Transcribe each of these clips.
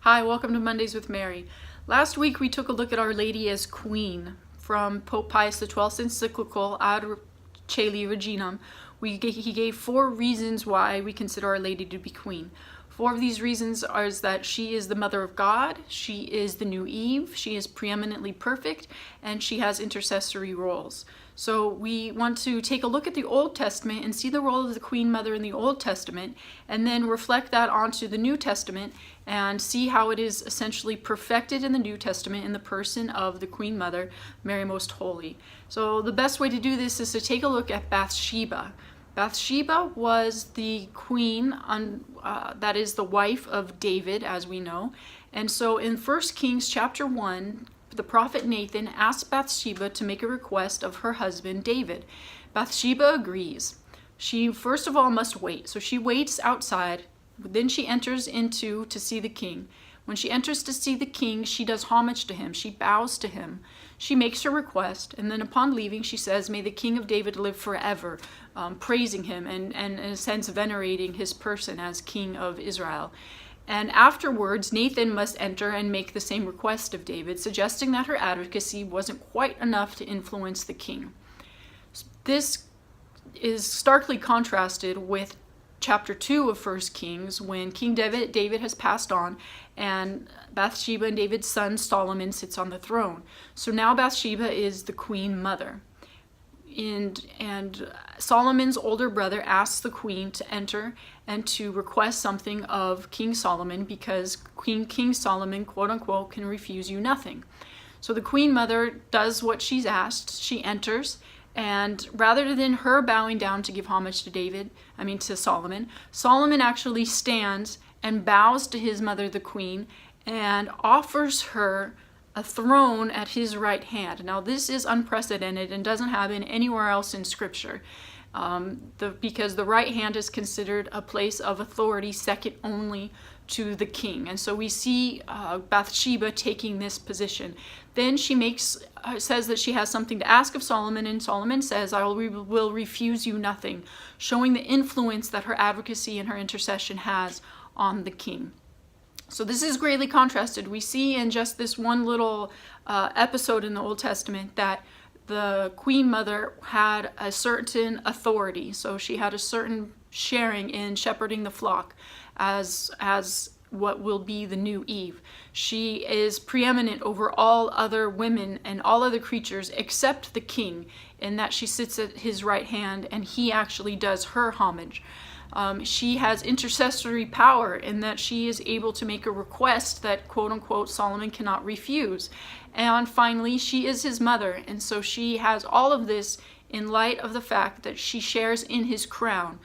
Hi, welcome to Mondays with Mary. Last week we took a look at Our Lady as Queen from Pope Pius XII's encyclical Ad Caeli Reginam. He gave 4 reasons why we consider Our Lady to be Queen. 4 of these reasons are that she is the Mother of God, she is the new Eve, she is preeminently perfect, and she has intercessory roles. So we want to take a look at the Old Testament and see the role of the Queen Mother in the Old Testament, and then reflect that onto the New Testament and see how it is essentially perfected in the New Testament in the person of the Queen Mother, Mary Most Holy. So the best way to do this is to take a look at Bathsheba. Bathsheba was the queen, that is the wife of David, as we know. And so in 1 Kings chapter 1, the prophet Nathan asked Bathsheba to make a request of her husband David. Bathsheba agrees. She first of all must wait. So she waits outside. Then she enters to see the king. When she enters to see the king, she does homage to him. She bows to him. She makes her request, and then upon leaving, she says, "May the King of David live forever," praising him and in a sense venerating his person as King of Israel. And afterwards, Nathan must enter and make the same request of David, suggesting that her advocacy wasn't quite enough to influence the king. This is starkly contrasted with chapter 2 of 1 Kings, when King David has passed on and Bathsheba and David's son Solomon sits on the throne. So now Bathsheba is the queen mother. And Solomon's older brother asks the queen to enter and to request something of King Solomon, because King Solomon, quote unquote, can refuse you nothing. So the queen mother does what she's asked. She enters, and rather than her bowing down to give homage to Solomon, Solomon actually stands and bows to his mother, the queen, and offers her a throne at his right hand. Now, this is unprecedented and doesn't happen anywhere else in Scripture, because the right hand is considered a place of authority second only to the king. And so we see Bathsheba taking this position. Then she says that she has something to ask of Solomon, and Solomon says, "I will refuse you nothing," showing the influence that her advocacy and her intercession has on the king. So this is greatly contrasted. We see in just this one little episode in the Old Testament that the Queen Mother had a certain authority. So she had a certain sharing in shepherding the flock as what will be the new Eve. She is preeminent over all other women and all other creatures except the king, in that she sits at his right hand and he actually does her homage. She has intercessory power in that she is able to make a request that, quote unquote, Solomon cannot refuse. And finally, she is his mother, and so she has all of this in light of the fact that she shares in his crown.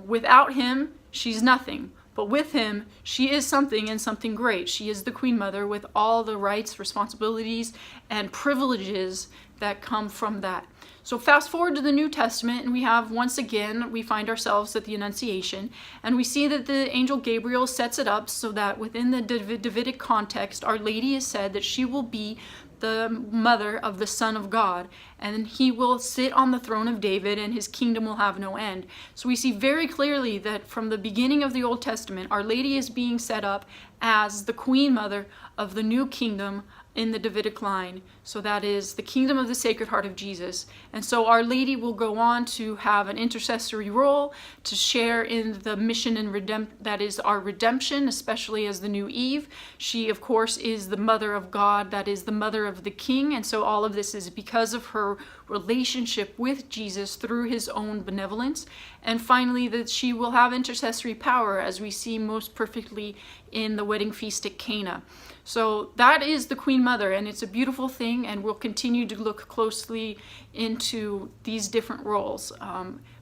Without him, she's nothing. But with him, she is something, and something great. She is the Queen Mother with all the rights, responsibilities, and privileges that come from that. So fast forward to the New Testament, and we find ourselves at the Annunciation, and we see that the angel Gabriel sets it up so that within the Davidic context, Our Lady is said that she will be the mother of the Son of God, and he will sit on the throne of David, and his kingdom will have no end. So we see very clearly that from the beginning of the Old Testament, Our Lady is being set up as the Queen Mother of the new kingdom in the Davidic line. So that is the kingdom of the Sacred Heart of Jesus. And so Our Lady will go on to have an intercessory role, to share in the mission and that is our redemption, especially as the new Eve. She, of course, is the mother of God, that is the mother of the King. And so all of this is because of her relationship with Jesus through his own benevolence. And finally, that she will have intercessory power, as we see most perfectly in the wedding feast at Cana. So that is the Queen Mother, and it's a beautiful thing, and we'll continue to look closely into these different roles.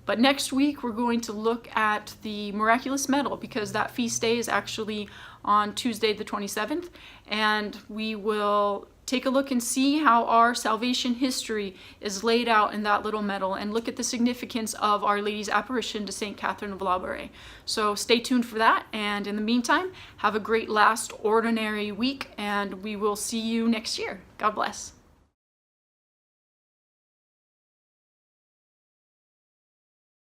But next week, we're going to look at the Miraculous Medal, because that feast day is actually on Tuesday the 27th, and we will take a look and see how our salvation history is laid out in that little medal, and look at the significance of Our Lady's apparition to St. Catherine of Labouré. So stay tuned for that, and in the meantime, have a great last ordinary week, and we will see you next year. God bless.